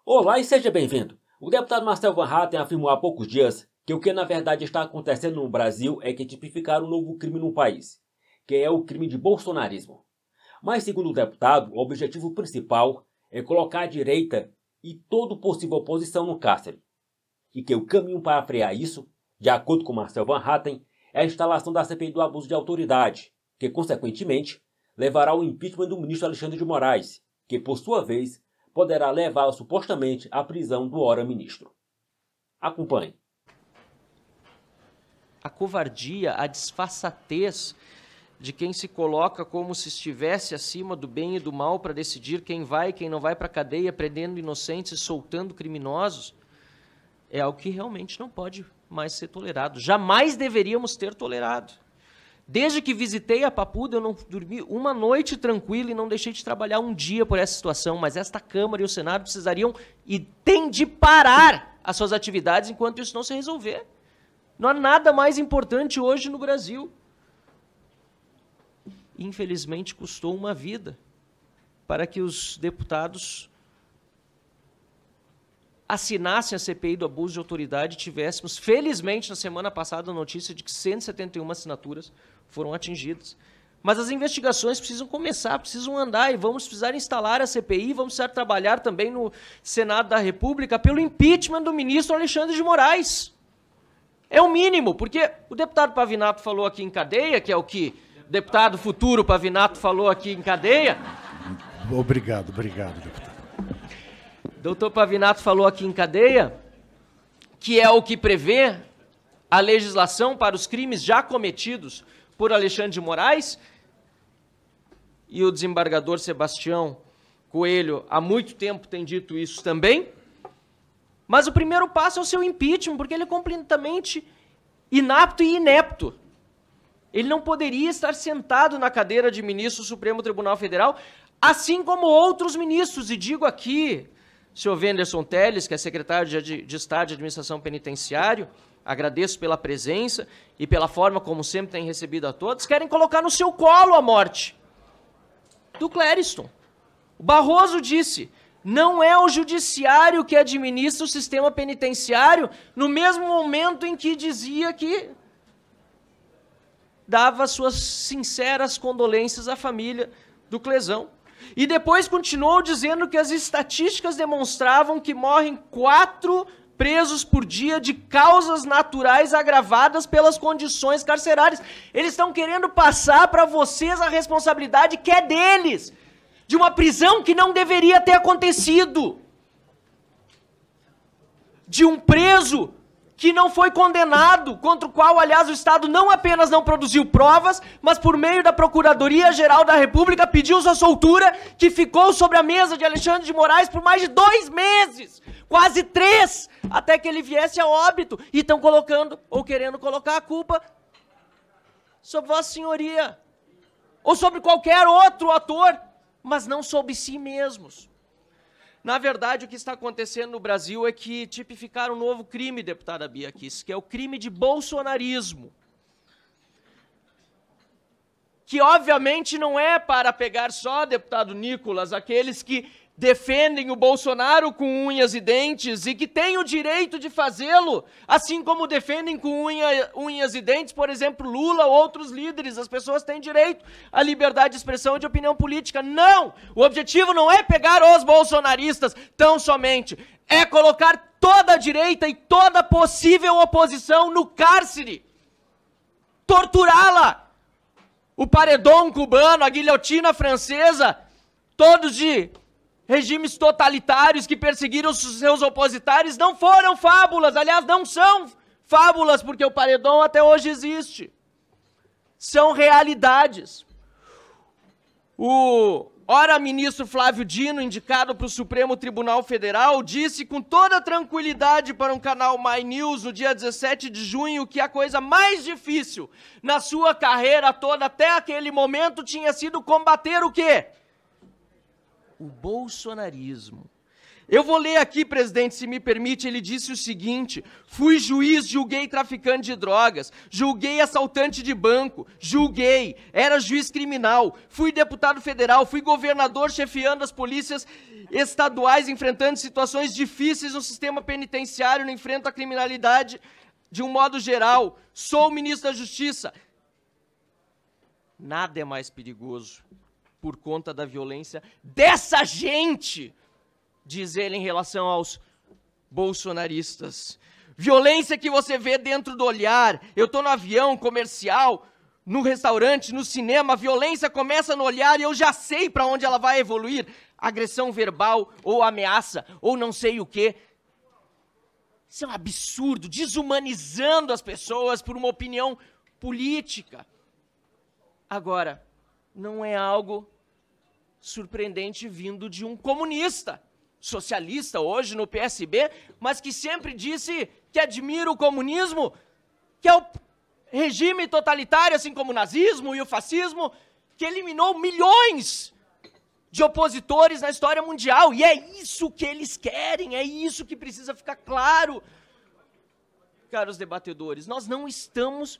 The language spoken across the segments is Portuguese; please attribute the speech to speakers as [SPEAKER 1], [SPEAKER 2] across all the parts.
[SPEAKER 1] Olá e seja bem-vindo. O deputado Marcel Van Hatten afirmou há poucos dias que o que na verdade está acontecendo no Brasil é que tipificaram um novo crime no país, que é o crime de bolsonarismo. Mas, segundo o deputado, o objetivo principal é colocar a direita e toda possível oposição no cárcere. E que o caminho para frear isso, de acordo com Marcel Van Hatten, é a instalação da CPI do abuso de autoridade, que, consequentemente, levará ao impeachment do ministro Alexandre de Moraes, que, por sua vez, poderá levar supostamente à prisão do ora ministro. Acompanhe.
[SPEAKER 2] A covardia, a disfarçatez de quem se coloca como se estivesse acima do bem e do mal para decidir quem vai e quem não vai para a cadeia, prendendo inocentes e soltando criminosos, é algo que realmente não pode mais ser tolerado. Jamais deveríamos ter tolerado. Desde que visitei a Papuda, eu não dormi uma noite tranquila e não deixei de trabalhar um dia por essa situação, mas esta Câmara e o Senado precisariam e têm de parar as suas atividades enquanto isso não se resolver. Não há nada mais importante hoje no Brasil. Infelizmente, custou uma vida para que os deputados assinassem a CPI do abuso de autoridade e tivéssemos, felizmente, na semana passada, a notícia de que 171 assinaturas foram atingidas. Mas as investigações precisam começar, precisam andar e vamos precisar instalar a CPI, vamos precisar trabalhar também no Senado da República pelo impeachment do ministro Alexandre de Moraes. É o mínimo, porque o deputado Pavinato falou aqui em cadeia, que é o que o deputado futuro Pavinato falou aqui em cadeia.
[SPEAKER 3] Obrigado, deputado.
[SPEAKER 2] Doutor Pavinato falou aqui em cadeia, que é o que prevê a legislação para os crimes já cometidos por Alexandre de Moraes, e o desembargador Sebastião Coelho há muito tempo tem dito isso também, mas o primeiro passo é o seu impeachment, porque ele é completamente inapto e inepto. Ele não poderia estar sentado na cadeira de ministro do Supremo Tribunal Federal, assim como outros ministros, e digo aqui, senhor Wenderson Telles, que é secretário de Estado de Administração Penitenciária, agradeço pela presença e pela forma como sempre tem recebido a todos, querem colocar no seu colo a morte do Clériston. O Barroso disse, não é o judiciário que administra o sistema penitenciário, no mesmo momento em que dizia que dava suas sinceras condolências à família do Clesão. E depois continuou dizendo que as estatísticas demonstravam que morrem 4 presos por dia de causas naturais agravadas pelas condições carcerárias. Eles estão querendo passar para vocês a responsabilidade que é deles, de uma prisão que não deveria ter acontecido, de um preso que não foi condenado, contra o qual, aliás, o Estado não apenas não produziu provas, mas por meio da Procuradoria-Geral da República pediu sua soltura, que ficou sobre a mesa de Alexandre de Moraes por mais de 2 meses, quase 3, até que ele viesse a óbito, e estão colocando, ou querendo colocar a culpa sobre Vossa Senhoria, ou sobre qualquer outro ator, mas não sobre si mesmos. Na verdade, o que está acontecendo no Brasil é que tipificaram um novo crime, deputada Bia Kicis, que é o crime de bolsonarismo. Que, obviamente, não é para pegar só, deputado Nicolas, aqueles que defendem o Bolsonaro com unhas e dentes e que têm o direito de fazê-lo, assim como defendem com unhas e dentes, por exemplo, Lula ou outros líderes. As pessoas têm direito à liberdade de expressão e de opinião política. Não! O objetivo não é pegar os bolsonaristas tão somente, é colocar toda a direita e toda a possível oposição no cárcere, torturá-la. O paredão cubano, a guilhotina francesa, todos de regimes totalitários que perseguiram os seus opositores, não foram fábulas, aliás, não são fábulas, porque o paredão até hoje existe. São realidades. O ora ministro Flávio Dino, indicado para o Supremo Tribunal Federal, disse com toda tranquilidade para um canal My News no dia 17 de junho que a coisa mais difícil na sua carreira toda até aquele momento tinha sido combater o quê? O bolsonarismo. Eu vou ler aqui, presidente, se me permite, ele disse o seguinte: fui juiz, julguei traficante de drogas, julguei assaltante de banco, julguei, era juiz criminal, fui deputado federal, fui governador chefiando as polícias estaduais, enfrentando situações difíceis no sistema penitenciário, enfrento a criminalidade de um modo geral, sou ministro da Justiça. Nada é mais perigoso por conta da violência dessa gente, diz ele em relação aos bolsonaristas. Violência que você vê dentro do olhar. Eu estou no avião comercial, no restaurante, no cinema, a violência começa no olhar e eu já sei para onde ela vai evoluir. Agressão verbal ou ameaça ou não sei o quê. Isso é um absurdo, desumanizando as pessoas por uma opinião política. Agora, não é algo surpreendente vindo de um comunista, socialista hoje no PSB, mas que sempre disse que admira o comunismo, que é o regime totalitário, assim como o nazismo e o fascismo, que eliminou milhões de opositores na história mundial. E é isso que eles querem, é isso que precisa ficar claro. Caros debatedores, nós não estamos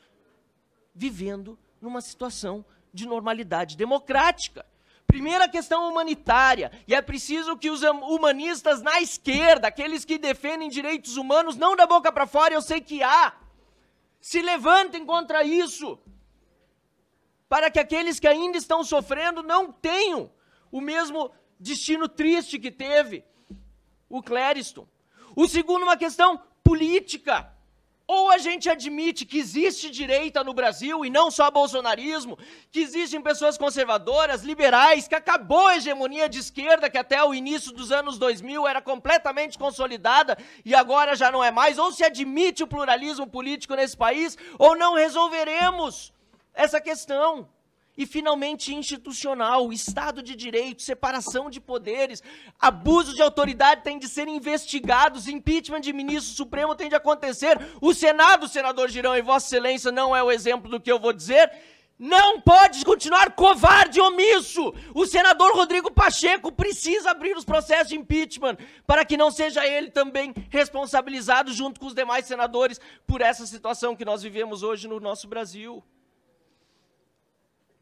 [SPEAKER 2] vivendo numa situação de normalidade democrática. Primeira questão humanitária, e é preciso que os humanistas na esquerda, aqueles que defendem direitos humanos, não da boca para fora, eu sei que há, se levantem contra isso, para que aqueles que ainda estão sofrendo não tenham o mesmo destino triste que teve o Clériston. O segundo, uma questão política. Ou a gente admite que existe direita no Brasil, e não só bolsonarismo, que existem pessoas conservadoras, liberais, que acabou a hegemonia de esquerda, que até o início dos anos 2000 era completamente consolidada, e agora já não é mais, ou se admite o pluralismo político nesse país, ou não resolveremos essa questão. E, finalmente, institucional, Estado de Direito, separação de poderes, abuso de autoridade tem de ser investigados, impeachment de ministro supremo tem de acontecer. O Senado, senador Girão, e Vossa Excelência não é o exemplo do que eu vou dizer, não pode continuar covarde e omisso. O senador Rodrigo Pacheco precisa abrir os processos de impeachment para que não seja ele também responsabilizado junto com os demais senadores por essa situação que nós vivemos hoje no nosso Brasil.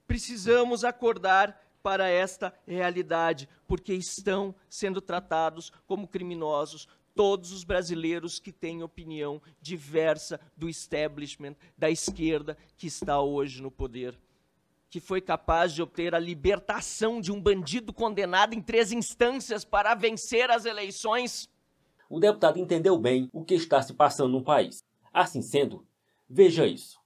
[SPEAKER 2] Precisamos acordar para esta realidade, porque estão sendo tratados como criminosos todos os brasileiros que têm opinião diversa do establishment, da esquerda que está hoje no poder, que foi capaz de obter a libertação de um bandido condenado em 3 instâncias para vencer as eleições.
[SPEAKER 1] O deputado entendeu bem o que está se passando no país. Assim sendo, veja isso.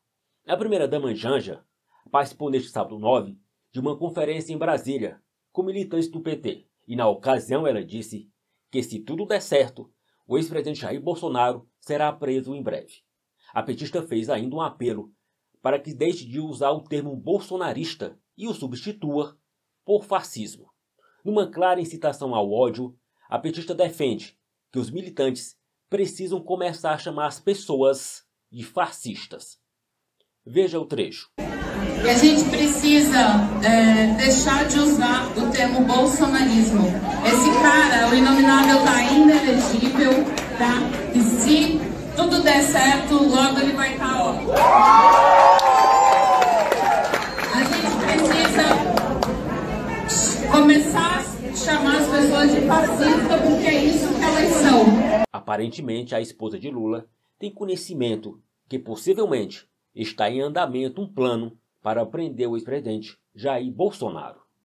[SPEAKER 1] A primeira-dama Janja participou neste sábado 9 de uma conferência em Brasília com militantes do PT. E na ocasião ela disse que, se tudo der certo, o ex-presidente Jair Bolsonaro será preso em breve. A petista fez ainda um apelo para que deixe de usar o termo bolsonarista e o substitua por fascismo. Numa clara incitação ao ódio, a petista defende que os militantes precisam começar a chamar as pessoas de fascistas. Veja o trecho.
[SPEAKER 4] E a gente precisa deixar de usar o termo bolsonarismo. Esse cara, o inominável, está inelegível, tá? E se tudo der certo, logo ele vai estar, ó. A gente precisa começar a chamar as pessoas de fascista, porque é isso que elas são.
[SPEAKER 1] Aparentemente, a esposa de Lula tem conhecimento que possivelmente está em andamento um plano para prender o ex-presidente Jair Bolsonaro.